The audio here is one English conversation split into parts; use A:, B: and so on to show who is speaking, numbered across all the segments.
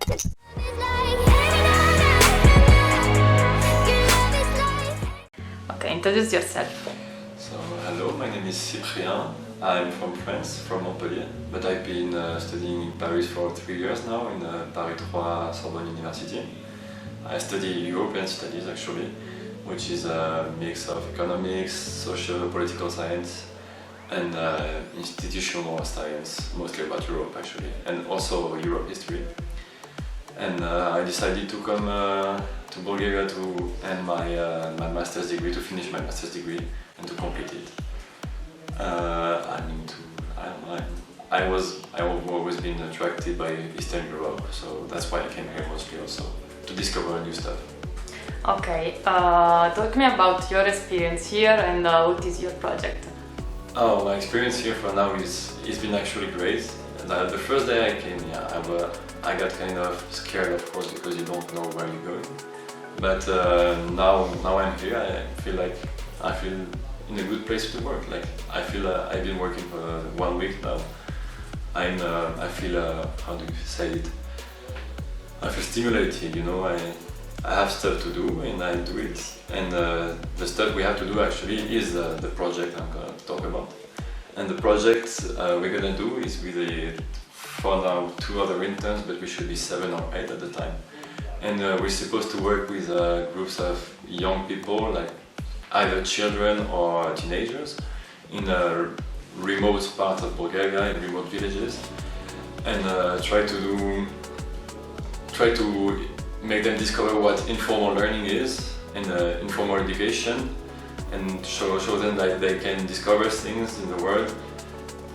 A: Okay, introduce yourself.
B: So, hello, my name is Cyprien. I'm from France, from Montpellier, but I've been studying in Paris for 3 years now in Paris 3 Sorbonne University. I study European studies actually, which is a mix of economics, social, political science, and institutional science, mostly about Europe actually, and also Europe history. And I decided to come to Bulgaria to end my master's degree, to finish my master's degree and to complete it. I've always been attracted by Eastern Europe, so that's why I came here mostly also, to discover new stuff.
A: Okay, talk me about your experience here and what is your project?
B: Oh, my experience here for now it's been actually great. The first day I came, I got kind of scared, of course, because you don't know where you're going. But now I'm here. I feel in a good place to work. Like I feel I've been working for 1 week now. I feel how do you say it? I feel stimulated. You know, I have stuff to do and I do it. And the stuff we have to do actually is the project I'm gonna talk about. And the project we're gonna do is with for now 2 other interns, but we should be 7 or 8 at the time. And we're supposed to work with groups of young people, like either children or teenagers, in a remote part of Bulgaria, in remote villages, and try to make them discover what informal learning is and informal education, and show them that they can discover things in the world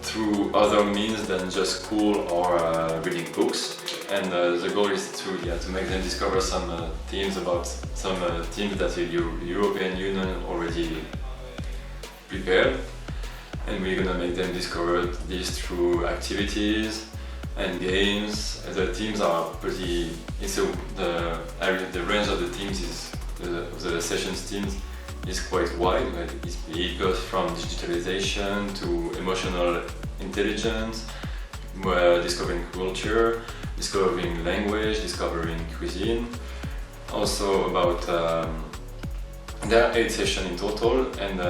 B: through other means than just school or reading books. And the goal is to make them discover some themes that the European Union already prepared, and we're gonna make them discover this through activities and games. The themes are pretty. The range of the themes is the sessions themes is quite wide. It goes from digitalization to emotional intelligence, discovering culture, discovering language, discovering cuisine. Also about, there are 8 sessions in total, and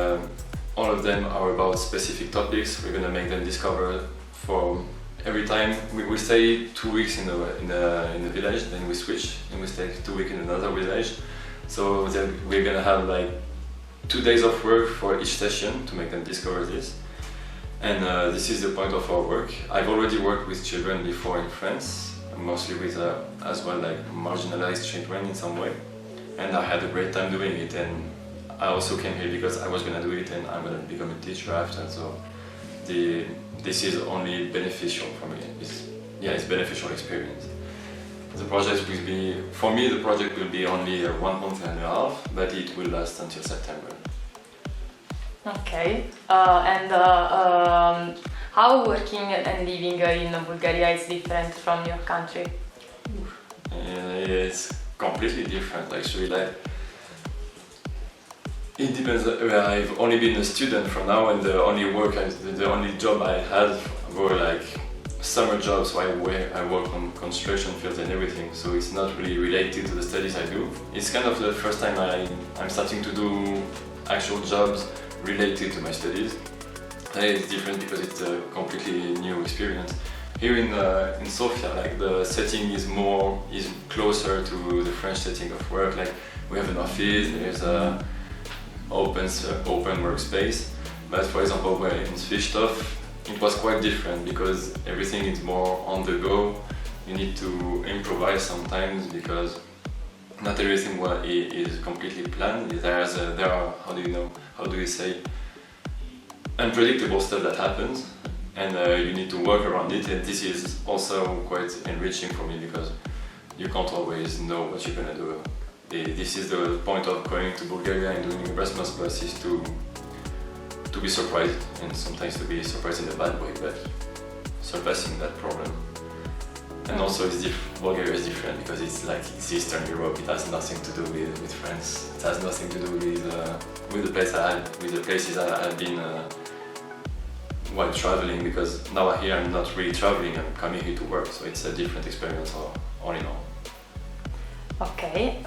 B: all of them are about specific topics. We're gonna make them discover for every time. We stay 2 weeks in the village, then we switch, and we stay 2 weeks in another village. So then we're gonna have like 2 days of work for each session to make them discover this. And this is the point of our work. I've already worked with children before in France, mostly with as well like marginalized children in some way. And I had a great time doing it, and I also came here because I was gonna do it and I'm gonna become a teacher after, so this is only beneficial for me. It's beneficial experience. The project will be, for me the project will be only 1 month and a half, but it will last until September.
A: Okay, and how working and living in Bulgaria is different from your country?
B: It's completely different actually. Like, it depends. I've only been a student for now, and the only job I had were like summer jobs, so I work on construction fields and everything, so it's not really related to the studies I do. It's kind of the first time I'm starting to do actual jobs related to my studies. It's different because it's a completely new experience. Here in Sofia, like the setting is closer to the French setting of work. Like we have an office, there's a open workspace. But for example, in Svichtov, it was quite different because everything is more on the go. You need to improvise sometimes because not everything is completely planned. There are how do you say, unpredictable stuff that happens, and you need to work around it. And this is also quite enriching for me because you can't always know what you're gonna do. This is the point of going to Bulgaria and doing Erasmus Plus, is to be surprised, and sometimes to be surprised in a bad way, but surpassing that problem. And also Bulgaria is different because it's Eastern Europe. It has nothing to do with France. It has nothing to do with the places I have been while traveling, because now here I'm not really traveling, I'm coming here to work, so it's a different experience all in all.
A: Okay,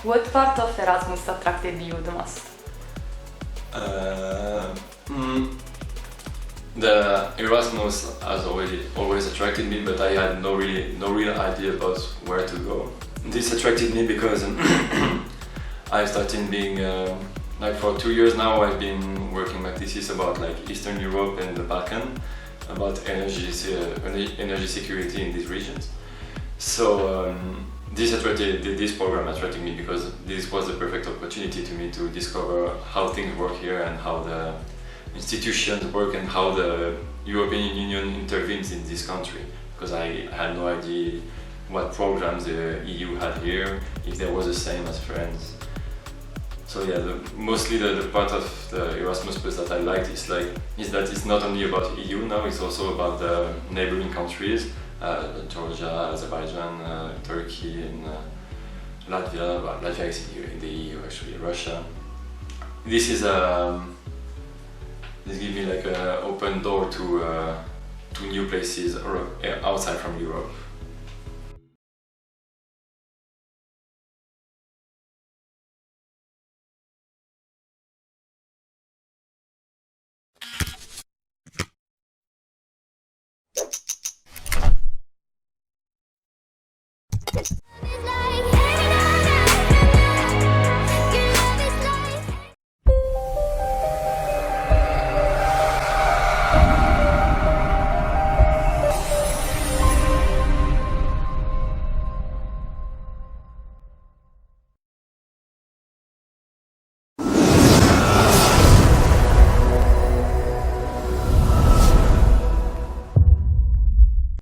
A: what part of Erasmus attracted you the most?
B: The Erasmus has always attracted me, but I had no real idea about where to go. This attracted me because I started being like for 2 years now. I've been working my thesis about like Eastern Europe and the Balkan, about energy security in these regions. So this program attracted me because this was the perfect opportunity to me to discover how things work here and how the institutions work and how the European Union intervenes in this country, because I had no idea what programs the EU had here, if there was the same as France. So yeah, mostly the part of the Erasmus Plus that I liked is that it's not only about EU now, it's also about the neighboring countries, Georgia, Azerbaijan, Turkey, and Latvia. Well, Latvia is in the EU actually, Russia. This gives me like an open door to new places outside from Europe.